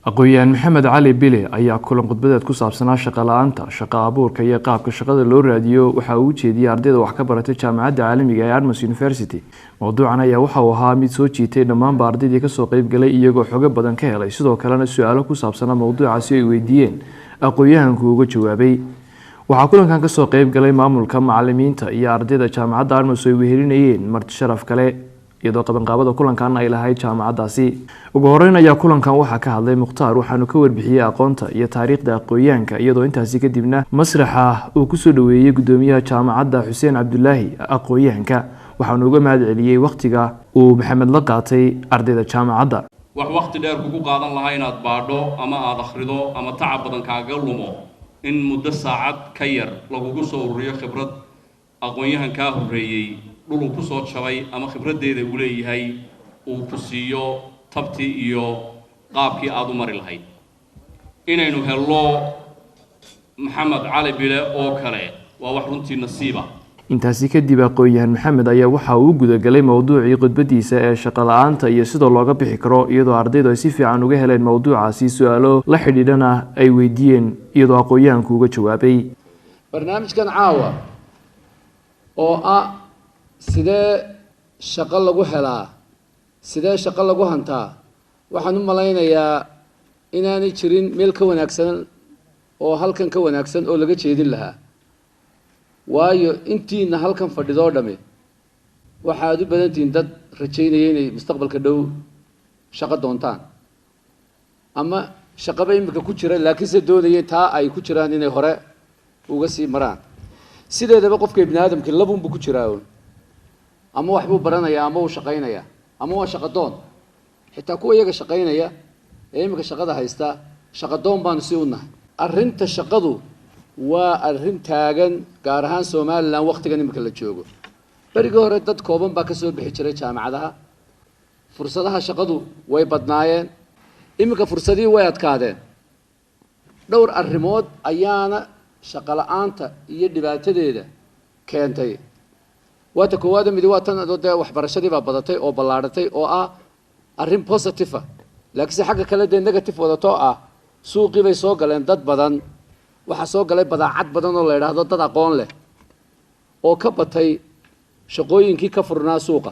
aqoon-yahan maxamed cali bile ayaa kulan khudbadeed ku saabsanaa shaqo la-aanta, shaqo abuurka iyo qaabka shaqada loo raadiyo waxa uu jeediyay ardayda wax ka baratay jaamacadda caalamiga ee Armas University. Mowduucan ayaa waxa uu ahaa mid soo jiitay dhammaanba ardaydii ka soo qayb galay iyagoo xogo badan ka helay, sidoo kalena su'aalo ku saabsanaa mowduucaasi ay weydiiyeen aqoon-yahanku uga jawaabay. waxaa kulankan ka soo qayb galay maamulka, macallimiinta iyo ardayda jaamacadda Armas oo ay wehelinayeen marti sharaf kale iyadoo qabanqaabada kulankan ay lahayd jaamacaddaasi. ugu horeyn ayaa kulankan waxaa ka hadlay Mukhtaar, waxaanu ka warbixiyey aqoonta iyo taariikhda aqoonyahanka, iyadoo intaasi kadibna masraxa uu ku soo dhaweeyey gudoomiyaha jaamacadda Xuseen Cabdullaahi aqoonyahanka, waxaanu uga mahad celiyey waqtiga uu Maxamed la qaatay ardayda jaamacadda. wax waqti dheer kugu qaadan lahaa inaad baadho ama aad akhrido ama tacab badan kaaga lumo in muddo saacad ka yar lagugu soo ururiyo khibrad aqoonyahankaa horreeyey dhuluu ku soo jabay ama khibraddeeda uu leeyahay uu ku siiyo tabtii iyo qaabkii aad u mari lahayd. inaynu helno maxamed cali bile oo kale waa wax runtii nasiiba. intaasi kadib aqoon-yahan maxamed ayaa waxa uu gudagalay mowduucii khudbadiisa ee shaqo la-aanta iyo sidoo looga bixi karo, iyadoo ardaydu ay si fiican uga heleen mowduucaasi, su'aalo la xidhiidhana ay weydiiyeen iyadoo aqoon-yahanku uga jawaabay. barnaamijkan caawa oo sidee shaqo lagu helaa, sidee shaqo lagu hantaa, waxaan u malaynayaa inaanay jirin meel ka wanaagsan oo halkan ka wanaagsan oo laga jeedin lahaa. waayo intiina halkan fadhidoo dhame waxaad u badan tihiin dad rajaynaya inay mustaqbalka dhow shaqo doontaan ama shaqaba imika ku jira, laakiinse doonaya taa ay ku jiraan inay hore uga sii maraan. sideedaba qofka ibni aadamkii labunbu ku jiraa, ama waxbuu baranayaa ama uu shaqaynaya ama waa shaqadoon. xitaa kuwa iyaga shaqaynaya ee imika shaqada haysta shaqadoon baanu si u nahay. arrinta shaqadu waa arrin taagan, gaar ahaan Somaliland waqtigan imika la joogo. berigii hore dad kooban baa ka soo bixi jiray jaamacadaha, fursadaha shaqadu way badnaayeen, imika fursadihii way adkaadeen. dhowr arrimood ayaana shaqo la-aanta iyo dhibaatadeeda keentay. waata koowaada midi waa tan dee waxbarashadii baa badatay oo ballaadhatay oo arrin positive ah, laakiinse xagga kale dee negative wadatoo suuqii bay soo galeen dad badan. waxaa soo galay badaacad badan oo la yidhaahdo dad aqoon leh oo ka batay shaqooyinkii ka furnaa suuqa.